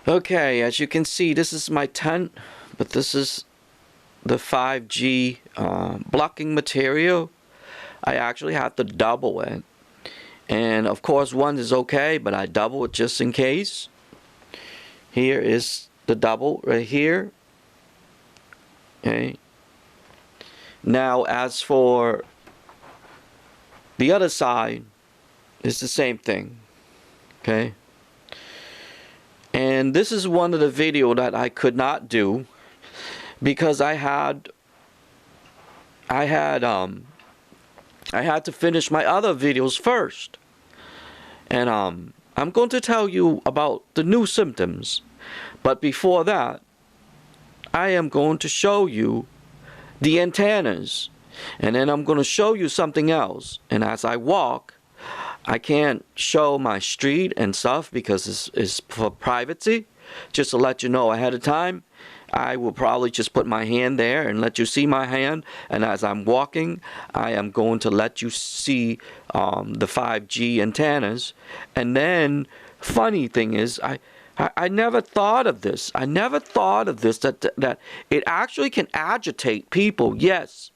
Okay, as you can see, this is my tent, but this is the 5G blocking material. I actually have to double it. And of course, one is okay, but I double it just in case. Here is the double right here. Okay. Now, as for the other side, it's the same thing. Okay. And this is one of the videos that I could not do because I had to finish my other videos first. And I'm going to tell you about the new symptoms. But before that, I am going to show you the antennas. And then I'm going to show you something else. And as I walk, I can't show my street and stuff because it's for privacy. Just to let you know ahead of time, I will probably just put my hand there and let you see my hand. And as I'm walking, I am going to let you see the 5G antennas. And then, funny thing is, I never thought of this. I never thought of this, that it actually can agitate people. Yes.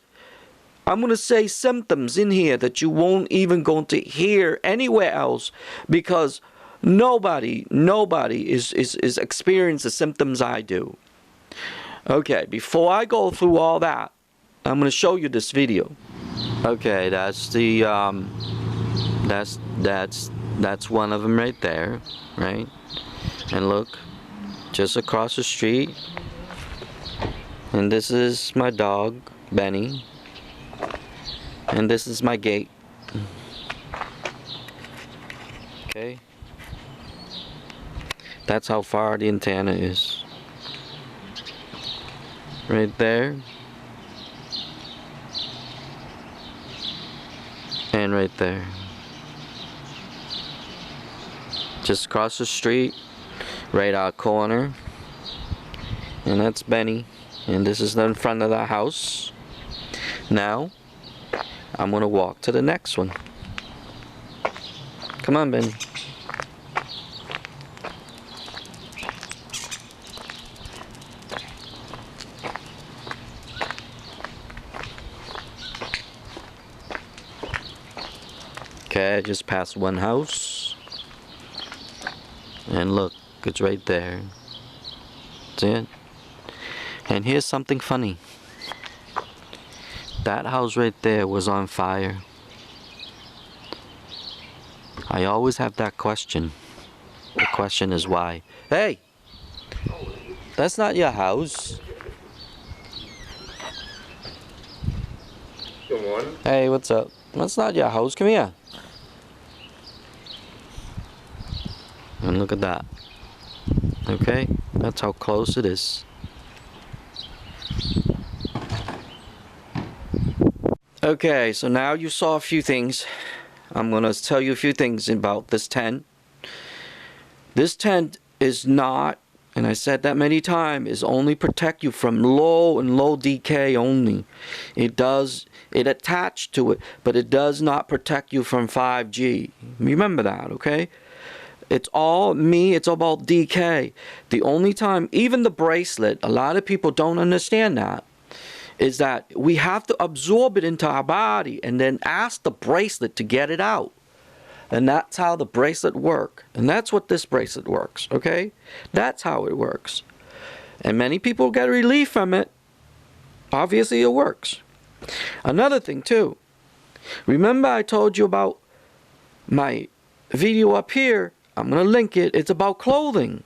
I'm going to say symptoms in here that you won't even going to hear anywhere else because nobody is experiencing the symptoms I do. Okay, before I go through all that, I'm going to show you this video. Okay, that's the that's one of them right there, right? And look, just across the street. And this is my dog, Benny. And this is my gate. Okay. That's how far the antenna is. Right there. And right there. Just across the street, right out corner. And that's Benny. And this is in front of the house. Now, I'm going to walk to the next one. Come on, Benny. Okay, I just passed one house. And look, it's right there. See it? And here's something funny. That house right there was on fire. I always have that question. The question is why. Hey! That's not your house. Good morning. Hey, what's up? That's not your house. Come here. And look at that. Okay? That's how close it is. Okay, so now you saw a few things. I'm going to tell you a few things about this tent. This tent is not, and I said that many times, is only protect you from low decay only. It attached to it, but it does not protect you from 5G. Remember that, okay? It's all me, it's all about decay. The only time, even the bracelet, a lot of people don't understand that, is that we have to absorb it into our body and then ask the bracelet to get it out. And that's how the bracelet works. And that's what this bracelet works, okay? That's how it works. And many people get relief from it. Obviously it works. Another thing too. Remember I told you about my video up here. I'm going to link it. It's about clothing.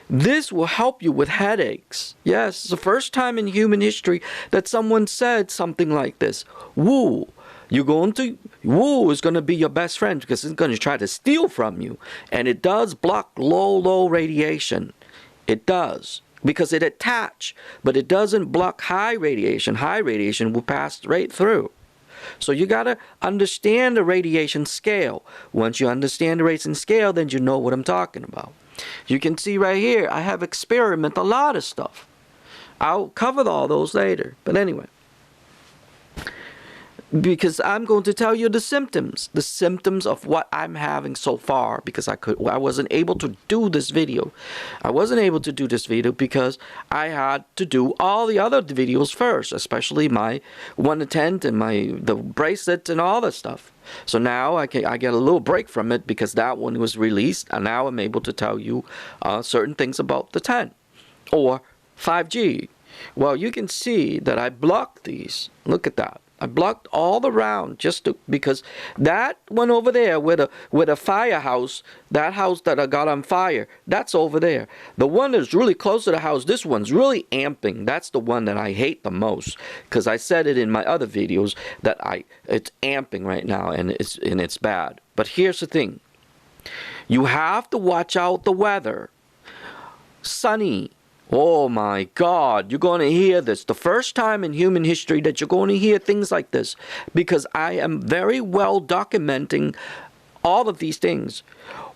This will help you with headaches. Yes, it's the first time in human history that someone said something like this. Wool is going to be your best friend because it's going to try to steal from you. And it does block low radiation. It does. Because it attach, but it doesn't block high radiation. High radiation will pass right through. So you got to understand the radiation scale. Once you understand the radiation scale, then you know what I'm talking about. You can see right here, I have experimented a lot of stuff. I'll cover all those later. But anyway, because I'm going to tell you the symptoms of what I'm having so far, because I wasn't able to do this video. I wasn't able to do this video because I had to do all the other videos first, especially my 1 to 10 and the bracelets and all that stuff. So now I get a little break from it because that one was released, and now I'm able to tell you certain things about the 10 or 5G. Well, you can see that I blocked these. Look at that. I blocked all around because that one over there with a firehouse, that house that I got on fire, that's over there. The one that's really close to the house, this one's really amping. That's the one that I hate the most, because I said it in my other videos that it's amping right now, and it's bad. But here's the thing. You have to watch out the weather. Sunny. Oh my God, you're going to hear this. The first time in human history that you're going to hear things like this, because I am very well documenting all of these things.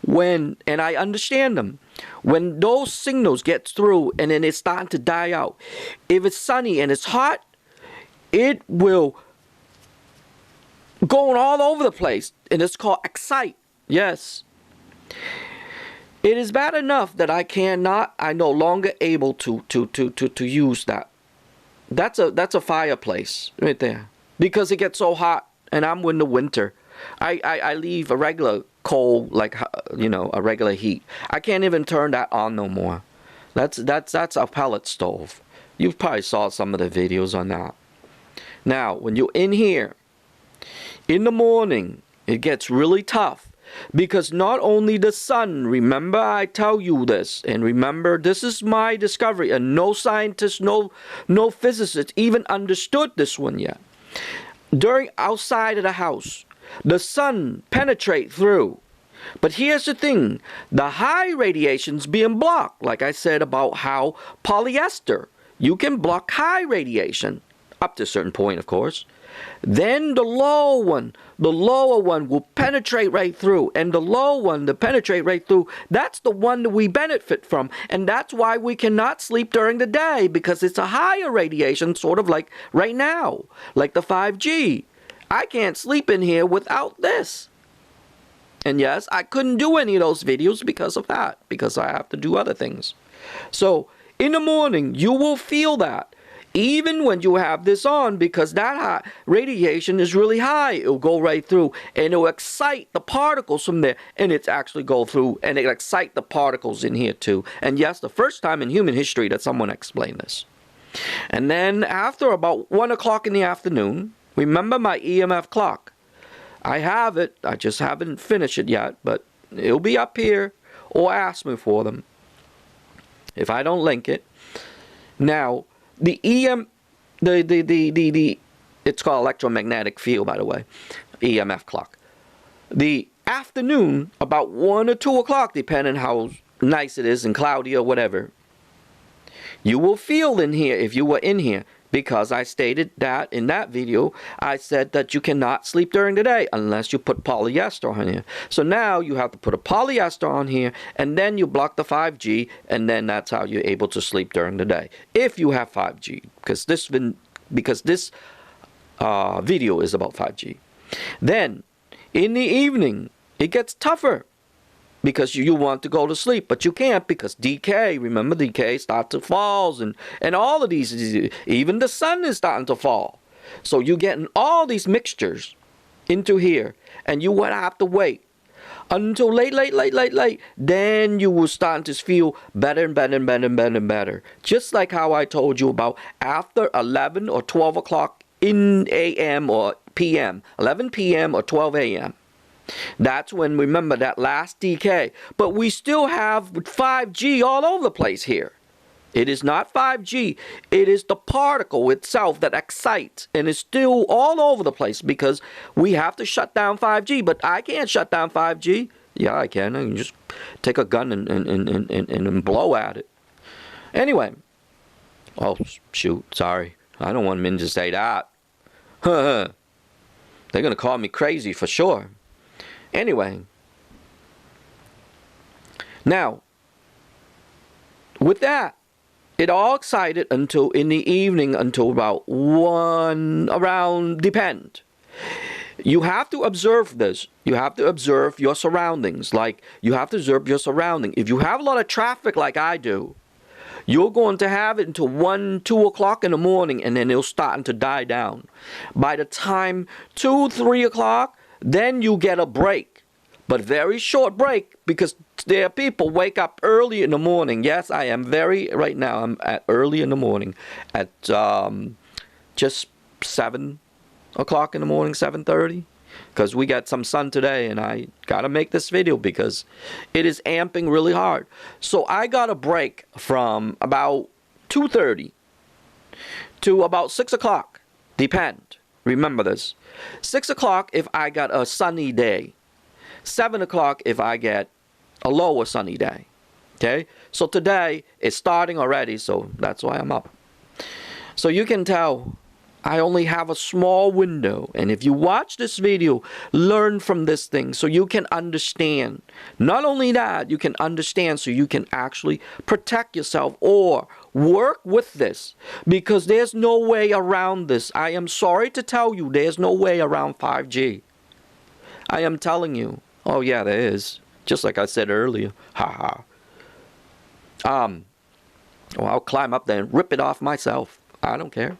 And I understand them. When those signals get through and then it's starting to die out, if it's sunny and it's hot, it will go all over the place. And it's called excite. Yes. It is bad enough that I'm no longer able to use that. That's a fireplace right there, because it gets so hot, and I'm in the winter. I leave a regular coal, like, a regular heat. I can't even turn that on no more. That's a pellet stove. You probably saw some of the videos on that. Now, when you're in here, in the morning, it gets really tough. Because not only the sun, remember I tell you this, and remember this is my discovery, and no scientist, no physicist even understood this one yet. Outside of the house, the sun penetrates through. But here's the thing, the high radiation's being blocked, like I said about how polyester, you can block high radiation, up to a certain point of course. Then the lower one will penetrate right through. And the low one to penetrate right through, that's the one that we benefit from. And that's why we cannot sleep during the day, because it's a higher radiation, sort of like right now, like the 5G. I can't sleep in here without this. And yes, I couldn't do any of those videos because of that, because I have to do other things. So in the morning, you will feel that. Even when you have this on, because that high radiation is really high, it'll go right through, and it'll excite the particles from there, and it's actually go through, and it'll excite the particles in here too. And yes, the first time in human history that someone explained this. And then after about 1 o'clock in the afternoon, remember my EMF clock. I have it, I just haven't finished it yet, but it'll be up here, or ask me for them if I don't link it. Now, it's called electromagnetic field, by the way, EMF clock. The afternoon, about 1 or 2 o'clock, depending how nice it is and cloudy or whatever, you will feel in here, if you were in here, because I stated that in that video, I said that you cannot sleep during the day unless you put polyester on here. So now you have to put a polyester on here, and then you block the 5G, and then that's how you're able to sleep during the day. If you have 5G, because this video is about 5G. Then, in the evening, it gets tougher. Because you want to go to sleep, but you can't, because decay, remember decay starts to fall, and all of these, even the sun is starting to fall. So you're getting all these mixtures into here, and you would have to wait until late. Then you will start to feel better and better. Just like how I told you about after 11 or 12 o'clock in AM or PM, 11 PM or 12 AM. That's when, remember, that last decay. But we still have 5G all over the place here. It is not 5G. It is the particle itself that excites, and is still all over the place, because we have to shut down 5G. But I can't shut down 5G. Yeah, I can. I can just take a gun and blow at it. Anyway. Oh, shoot. Sorry. I don't want men to say that. They're going to call me crazy for sure. Anyway, now, with that, it all excited until in the evening, until about 1 around, depend. You have to observe this. You have to observe your surroundings. Like, you have to observe your surrounding. If you have a lot of traffic like I do, you're going to have it until 1, 2 o'clock in the morning, and then it'll start to die down. By the time 2, 3 o'clock, then you get a break. But very short break, because there are people wake up early in the morning. Yes, I am right now, I'm at early in the morning. At just 7 o'clock in the morning, 7:30. Because we got some sun today, and I got to make this video because it is amping really hard. So I got a break from about 2:30 to about 6 o'clock. Depend. Remember this. 6 o'clock if I got a sunny day. 7 o'clock if I get a lower sunny day. Okay? So today it's starting already, so that's why I'm up. So you can tell I only have a small window, and if you watch this video, learn from this thing so you can understand. Not only that, you can understand so you can actually protect yourself or work with this, because there's no way around this. I am sorry to tell you, there's no way around 5G. I am telling you. Oh yeah, there is. Just like I said earlier. Ha ha. Well, I'll climb up there and rip it off myself. I don't care.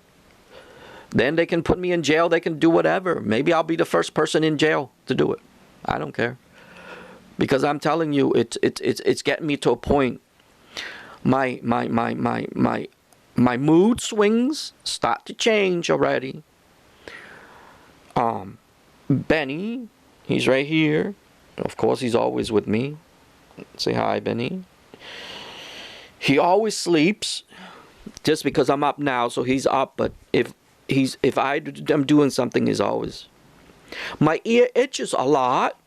Then they can put me in jail. They can do whatever. Maybe I'll be the first person in jail to do it. I don't care. Because I'm telling you, it's getting me to a point. My mood swings start to change already. Benny, he's right here. Of course, he's always with me. Say hi, Benny. He always sleeps. Just because I'm up now, so he's up. But if I'm doing something, he's always. My ear itches a lot.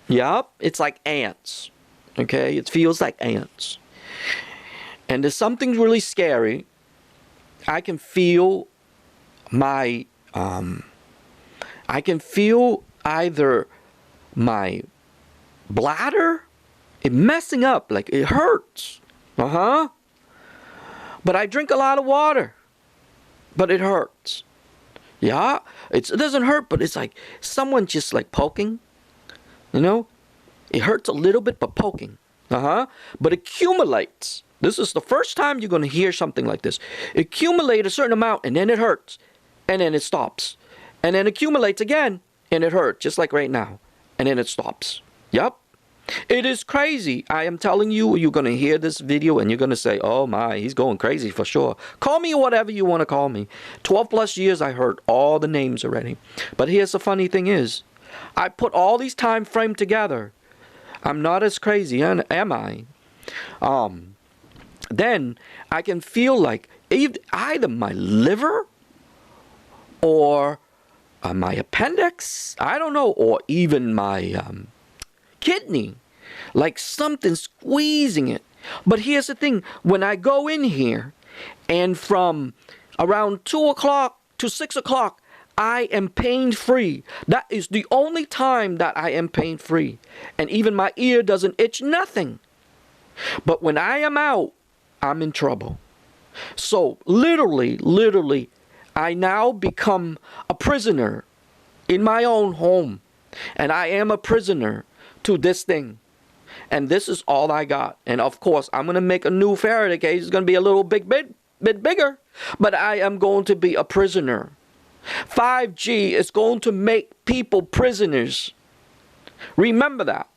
Yup, it's like ants. Okay, it feels like ants. And there's something really scary. I can feel I can feel either my bladder, it messing up, like it hurts. But I drink a lot of water. But it hurts. Yeah, it doesn't hurt, but it's like someone just like poking. You know, it hurts a little bit, but poking. But it accumulates. This is the first time you're going to hear something like this. It accumulates a certain amount, and then it hurts, and then it stops, and then accumulates again, and it hurts, just like right now, and then it stops. Yup. It is crazy. I am telling you, you're going to hear this video and you're going to say, oh my, he's going crazy for sure. Call me whatever you want to call me. 12 plus years, I heard all the names already. But here's the funny thing is, I put all these time frame together. I'm not as crazy, am I? Then I can feel like either my liver or my appendix, I don't know, or even my kidney, like something squeezing it. But here's the thing, when I go in here and from around 2 o'clock to 6 o'clock, I am pain-free. That is the only time that I am pain-free. And even my ear doesn't itch, nothing. But when I am out, I'm in trouble. So literally, I now become a prisoner in my own home. And I am a prisoner to this thing. And this is all I got. And of course, I'm going to make a new Faraday cage. It's going to be a little bit bigger. But I am going to be a prisoner. 5G is going to make people prisoners. Remember that.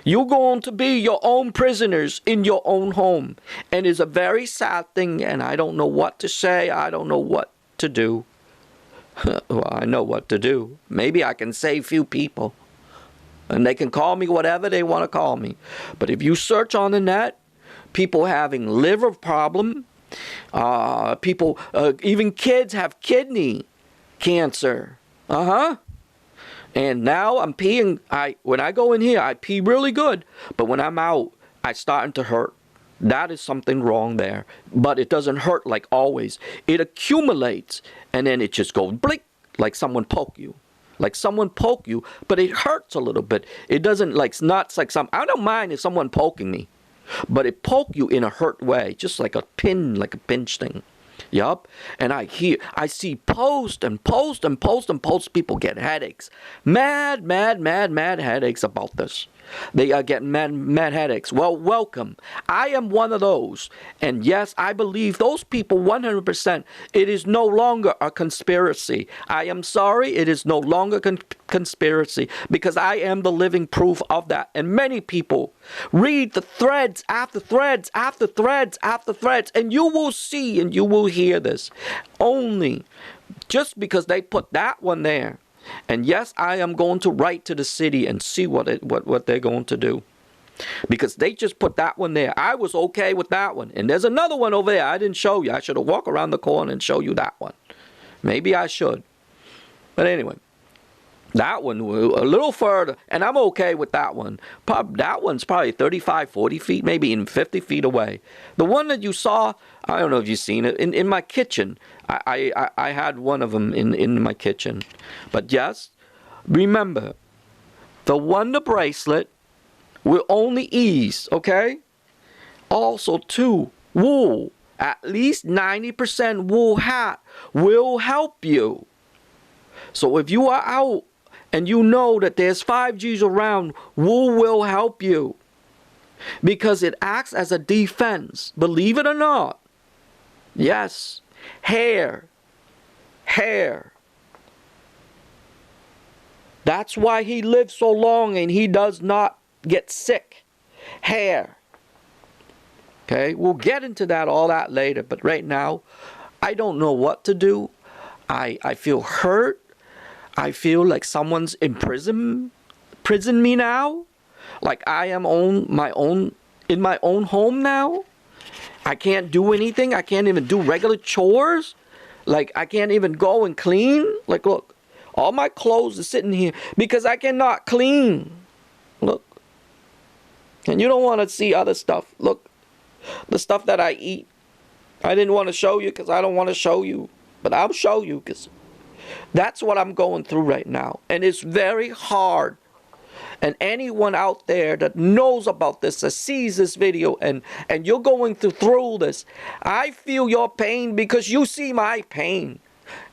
You're going to be your own prisoners in your own home. And it's a very sad thing. And I don't know what to say. I don't know what to do. Well, I know what to do. Maybe I can save few people. And they can call me whatever they want to call me. But if you search on the net, people having liver problem, people, even kids have kidney cancer. And now I'm peeing. When I go in here, I pee really good. But when I'm out, it's starting to hurt. That is something wrong there. But it doesn't hurt like always. It accumulates. And then it just goes blink, like someone poke you. Like someone poke you, but it hurts a little bit. It doesn't not like I don't mind if someone poking me, but it poke you in a hurt way, just like a pin, like a pinch thing. Yup. And I see post and post and post and post. People get headaches. Mad headaches about this. They are getting mad headaches. Well, welcome. I am one of those. And yes, I believe those people 100%. It is no longer a conspiracy. I am sorry. It is no longer conspiracy, because I am the living proof of that. And many people read the threads after threads after threads after threads, and you will see and you will hear this. Only just because they put that one there. And yes, I am going to write to the city and see what they're going to do, because they just put that one there. I was okay with that one. And there's another one over there I didn't show you. I should have walked around the corner and show you that one. Maybe I should. But anyway, that one a little further, and I'm okay with that one. That one's probably 35, 40 feet, maybe even 50 feet away. The one that you saw, I don't know if you've seen it, in my kitchen. I had one of them in my kitchen. But yes, remember, the Wonder Bracelet will only ease, okay? Also, too, wool, at least 90% wool hat will help you. So if you are out and you know that there's 5Gs around, wool will help you, because it acts as a defense. Believe it or not. Yes. Hair. That's why he lives so long and he does not get sick. Hair. Okay, we'll get into all that later, but right now, I don't know what to do. I feel hurt. I feel like someone's imprisoned me now. Like I am in my own home now. I can't do anything. I can't even do regular chores. Like I can't even go and clean. Like look, all my clothes are sitting here because I cannot clean. Look. And you don't want to see other stuff. Look, the stuff that I eat. I didn't want to show you because I don't want to show you. But I'll show you because that's what I'm going through right now. And it's very hard. And anyone out there that knows about this, that sees this video, and you're going through this, I feel your pain because you see my pain.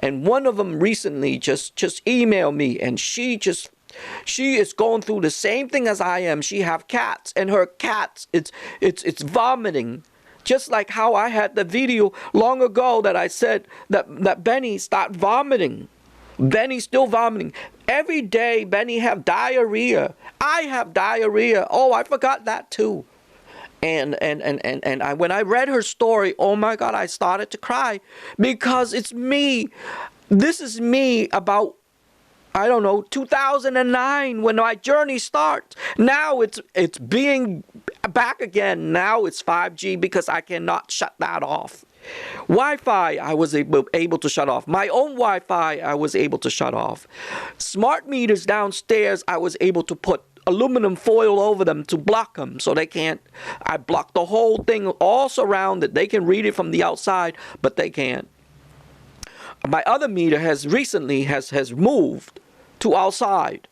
And one of them recently just emailed me, and she is going through the same thing as I am. She have cats, and her cats, it's vomiting. Just like how I had the video long ago that I said that Benny stopped vomiting. Benny's still vomiting. Every day Benny have diarrhea. I have diarrhea. Oh, I forgot that too. And when I read her story, oh my God, I started to cry because it's me. This is me about, I don't know, 2009 when my journey starts. Now it's being back again. Now it's 5G because I cannot shut that off. Wi-Fi I was able to shut off. My own Wi-Fi I was able to shut off. Smart meters downstairs I was able to put aluminum foil over them to block them so they can't. I blocked the whole thing all surrounded. They can read it from the outside, but they can't. My other meter has recently moved to outside.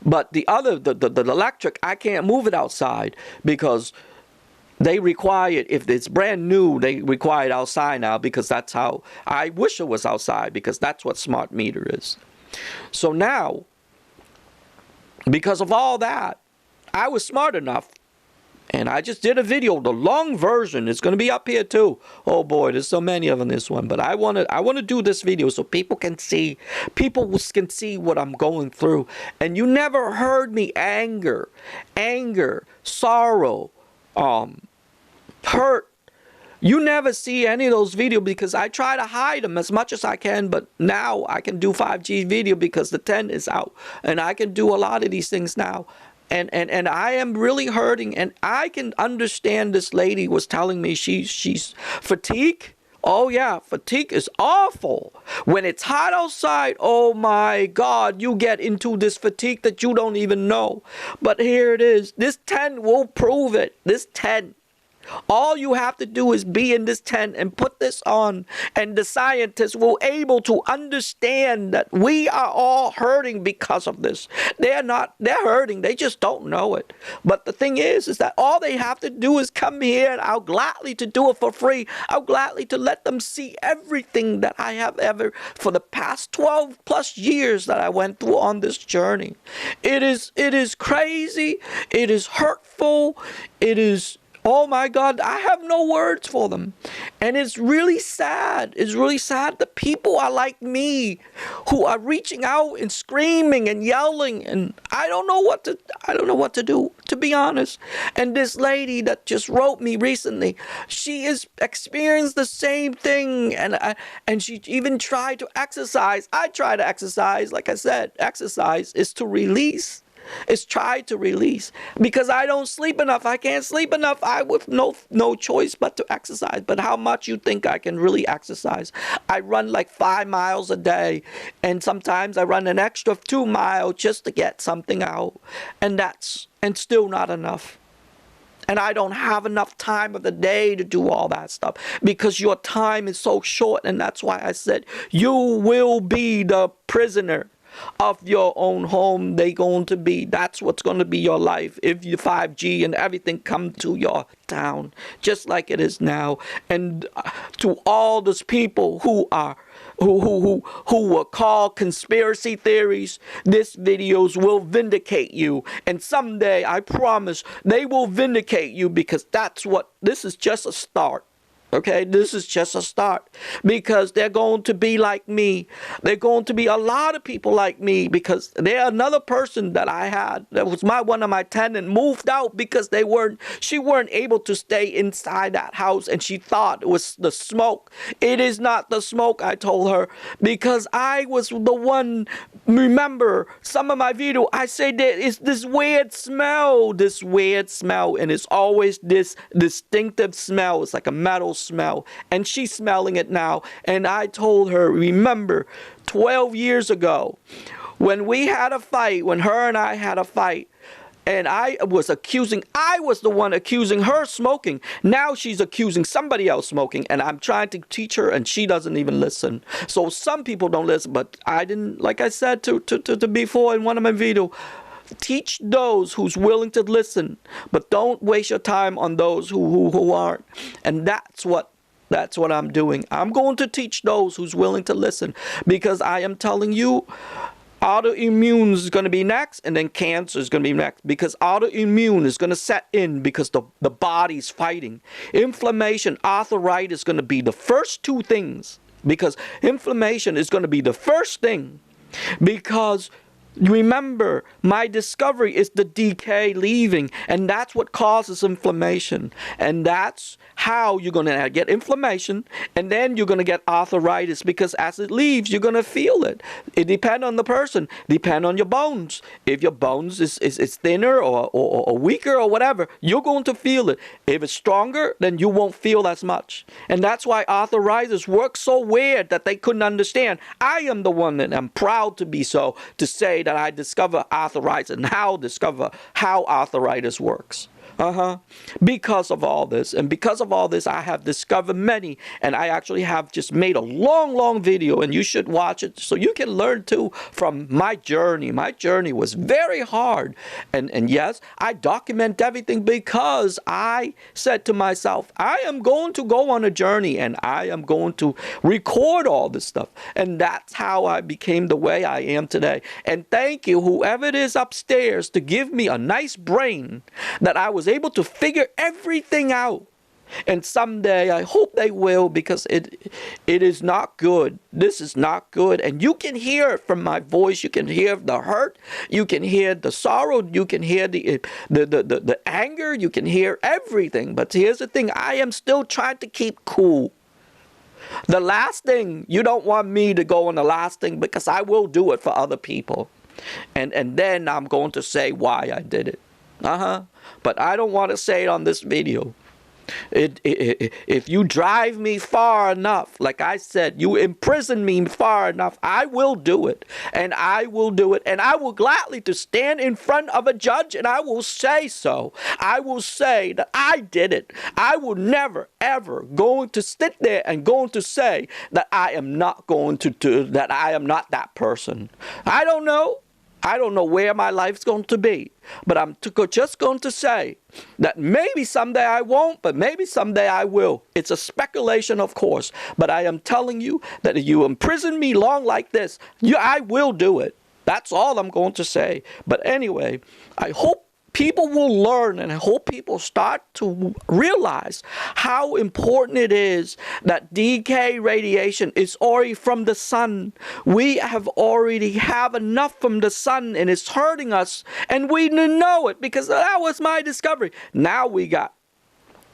But the electric, I can't move it outside because they require it, if it's brand new, they require it outside now because that's how, I wish it was outside because that's what smart meter is. So now, because of all that, I was smart enough and I just did a video, the long version. It's going to be up here too. Oh boy, there's so many of them in this one, but I want to do this video so people can see what I'm going through. And you never heard me anger, sorrow, hurt. You never see any of those videos because I try to hide them as much as I can, but now I can do 5G video because the 10 is out and I can do a lot of these things now. And I am really hurting, and I can understand this lady was telling me she's fatigued. Oh yeah, fatigue is awful. When it's hot outside, oh my God, you get into this fatigue that you don't even know. But here it is. This 10 will prove it. This 10. All you have to do is be in this tent and put this on, and the scientists will able to understand that we are all hurting because of this. They're hurting, they just don't know it. But the thing is that all they have to do is come here, and I'll gladly to do it for free. I'll gladly to let them see everything that I have ever, for the past 12 plus years that I went through on this journey. It is crazy, it is hurtful, it is, oh my God, I have no words for them. And it's really sad. It's really sad that people are like me, who are reaching out and screaming and yelling, and I don't know what to do, to be honest. And this lady that just wrote me recently, she has experienced the same thing, and she even tried to exercise. I try to exercise. Like I said, exercise is to release. Is try to release, because I don't sleep enough. I can't sleep enough. I with no choice but to exercise. But how much you think I can really exercise? I run like 5 miles a day, and sometimes I run an extra 2 miles just to get something out, and still not enough. And I don't have enough time of the day to do all that stuff, because your time is so short. And that's why I said you will be the prisoner of your own home. That's what's going to be your life if you 5G and everything come to your town, just like it is now. And to all those people who were called conspiracy theories, this videos will vindicate you, and someday I promise they will vindicate you, because this is just a start. Okay, this is just a start, because they're going to be like me. They're going to be a lot of people like me, because they're another person that I had that was one of my tenants moved out because she weren't able to stay inside that house, and she thought it was the smoke. It is not the smoke, I told her, because I was the one. Remember some of my video, I say that it's this weird smell, and it's always this distinctive smell. It's like a metal smell, and she's smelling it now. And I told her, remember 12 years ago when we had a fight, when her and I had a fight, and I was the one accusing her smoking. Now she's accusing somebody else smoking, and I'm trying to teach her, and she doesn't even listen. So some people don't listen, but I didn't, like I said to before in one of my videos, teach those who's willing to listen, but don't waste your time on those who aren't. And that's what I'm doing. I'm going to teach those who's willing to listen, because I am telling you, autoimmune is going to be next, and then cancer is going to be next, because autoimmune is going to set in because the body's fighting. Inflammation, arthritis is going to be the first two things, because inflammation is going to be the first thing, because remember, my discovery is the decay leaving, and that's what causes inflammation. And that's how you're going to get inflammation, and then you're going to get arthritis, because as it leaves, you're going to feel it. It depends on the person, depends on your bones. If your bones is thinner or weaker or whatever, you're going to feel it. If it's stronger, then you won't feel as much. And that's why arthritis works so weird that they couldn't understand. I am the one, and I'm proud to be so, to say that I discover arthritis and discover how arthritis works. Because of all this. And because of all this, I have discovered many. And I actually have just made a long video, and you should watch it so you can learn too from my journey. My journey was very hard. And yes, I document everything, because I said to myself, I am going to go on a journey, and I am going to record all this stuff. And that's how I became the way I am today. And thank you, whoever it is upstairs, to give me a nice brain that I was able to figure everything out. And someday I hope they will, because it is not good. This is not good. And you can hear it from my voice. You can hear the hurt. You can hear the sorrow. You can hear the anger. You can hear everything. But here's the thing. I am still trying to keep cool. The last thing, you don't want me to go on the last thing, because I will do it for other people. And then I'm going to say why I did it. But I don't want to say it on this video. If you drive me far enough, like I said, you imprison me far enough, I will do it. And I will do it. And I will gladly to stand in front of a judge and I will say so. I will say that I did it. I will never, ever going to sit there and going to say that I am not going to do, that I am not that person. I don't know. I don't know where my life's going to be, but I'm just going to say that maybe someday I won't, but maybe someday I will. It's a speculation, of course, but I am telling you that if you imprison me long like this, I will do it. That's all I'm going to say. But anyway, I hope people will learn, and I hope people start to realize how important it is that decay radiation is already from the sun. We have already have enough from the sun and it's hurting us, and we didn't know it because that was my discovery. Now we got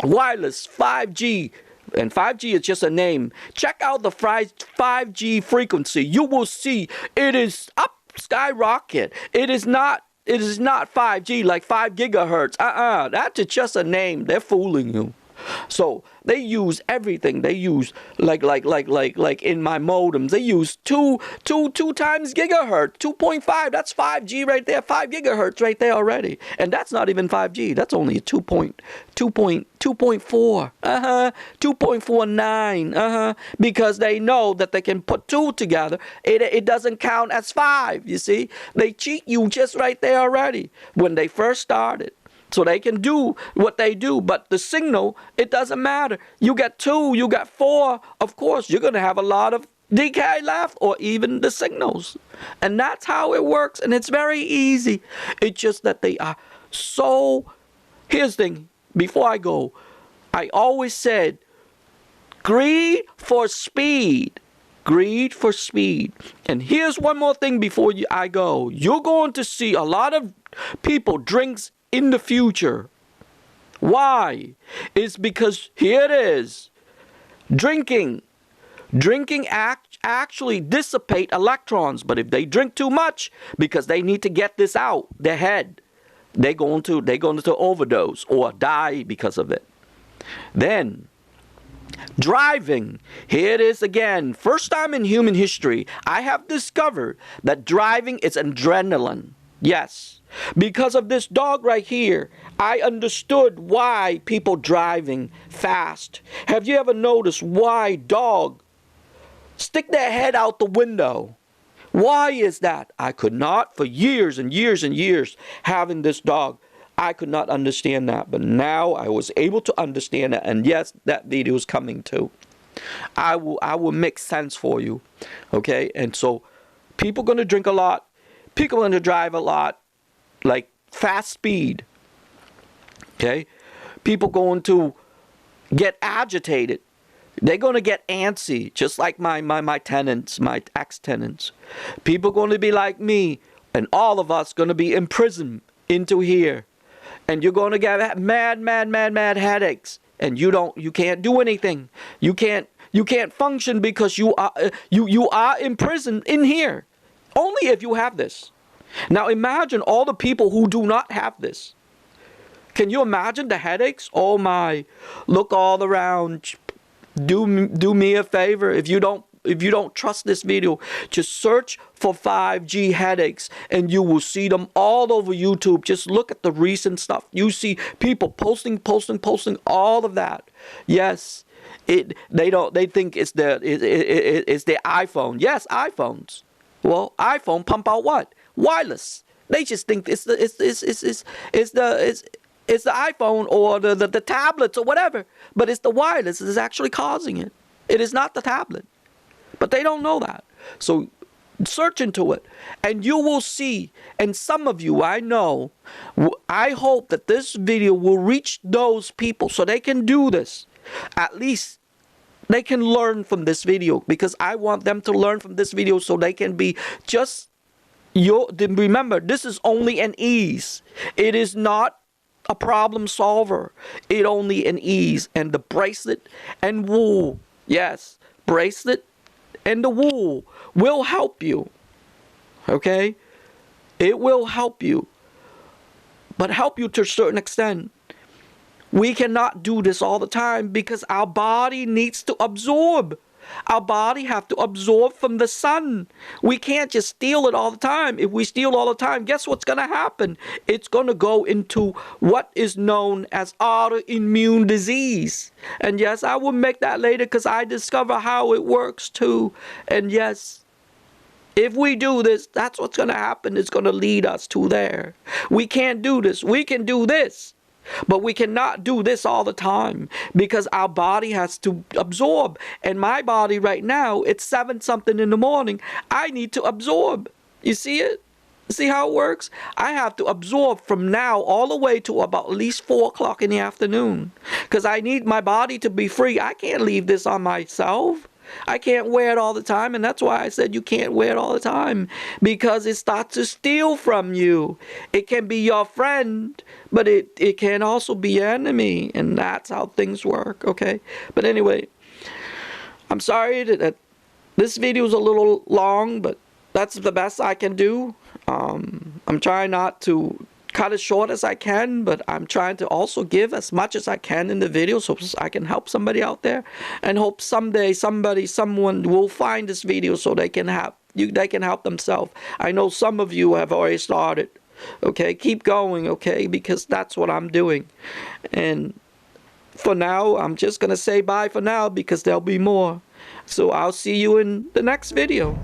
wireless 5G. And 5G is just a name. Check out the 5G frequency. You will see it is up skyrocket. It is not 5G like 5 gigahertz. That's just a name. They're fooling you. So they use everything. They use like in my modems. They use two times gigahertz, 2.5. That's 5G right there. 5 gigahertz right there already. And that's not even 5G. That's only 2.4. 2.49. Because they know that they can put 2 together. It doesn't count as 5. You see, they cheat you just right there already when they first started. So they can do what they do, but the signal, it doesn't matter. You got 2, you got 4, of course, you're going to have a lot of decay left, or even the signals. And that's how it works, and it's very easy. It's just that they are so... Here's the thing, before I go, I always said, greed for speed. Greed for speed. And here's one more thing before I go. You're going to see a lot of people drinks in the future. Why? It's because here it is. Drinking actually dissipate electrons, but if they drink too much, because they need to get this out their head, they're going to overdose or die because of it. Then driving. Here it is again. First time in human history, I have discovered that driving is adrenaline. Yes. Because of this dog right here, I understood why people driving fast. Have you ever noticed why dogs stick their head out the window? Why is that? I could not, for years and years and years, having this dog, I could not understand that. But now I was able to understand it. And yes, that video is coming too. I will make sense for you. Okay? And so people are going to drink a lot. People are going to drive a lot. Like fast speed. Okay? People going to get agitated. They're going to get antsy, just like my tenants, my ex-tenants. People going to be like me, and all of us going to be imprisoned into here. And you're going to get mad headaches, and you can't do anything. You can't function because you are imprisoned in here. Only if you have this. Now imagine all the people who do not have this. Can you imagine the headaches? Oh my, look all around. Do me a favor. If you don't trust this video, just search for 5G headaches and you will see them all over YouTube. Just look at the recent stuff. You see people posting all of that. Yes, they think it's their iPhone. Yes, iPhones. Well, iPhone pump out what? Wireless. They just think it's the iPhone or the tablets or whatever. But it's the wireless that is actually causing it. It is not the tablet. But they don't know that. So search into it and you will see. And some of you, I know, I hope that this video will reach those people so they can do this. At least they can learn from this video, because I want them to learn from this video so they can be just... Remember, this is only an ease. It is not a problem solver. It only an ease. And the bracelet and wool, yes, bracelet and the wool will help you. Okay? It will help you. But help you to a certain extent. We cannot do this all the time because our body needs to absorb. Our body have to absorb from the sun. We can't just steal it all the time. If we steal all the time, guess what's going to happen? It's going to go into what is known as autoimmune disease. And yes, I will make that later because I discover how it works too. And yes, if we do this, that's what's going to happen. It's going to lead us to there. We can't do this. We can do this. But we cannot do this all the time because our body has to absorb. And my body right now, it's 7 something in the morning. I need to absorb. You see it? See how it works? I have to absorb from now all the way to about at least 4 o'clock in the afternoon because I need my body to be free. I can't leave this on myself. I can't wear it all the time, and that's why I said you can't wear it all the time, because it starts to steal from you. It can be your friend, but it can also be your enemy, and that's how things work, okay? But anyway, I'm sorry that this video is a little long, but that's the best I can do. I'm trying not to cut as short as I can, but I'm trying to also give as much as I can in the video so I can help somebody out there, and hope someday someone will find this video so they can help themselves. I know some of you have already started. Okay, keep going, okay, because that's what I'm doing. And for now, I'm just gonna say bye for now because there'll be more. So I'll see you in the next video.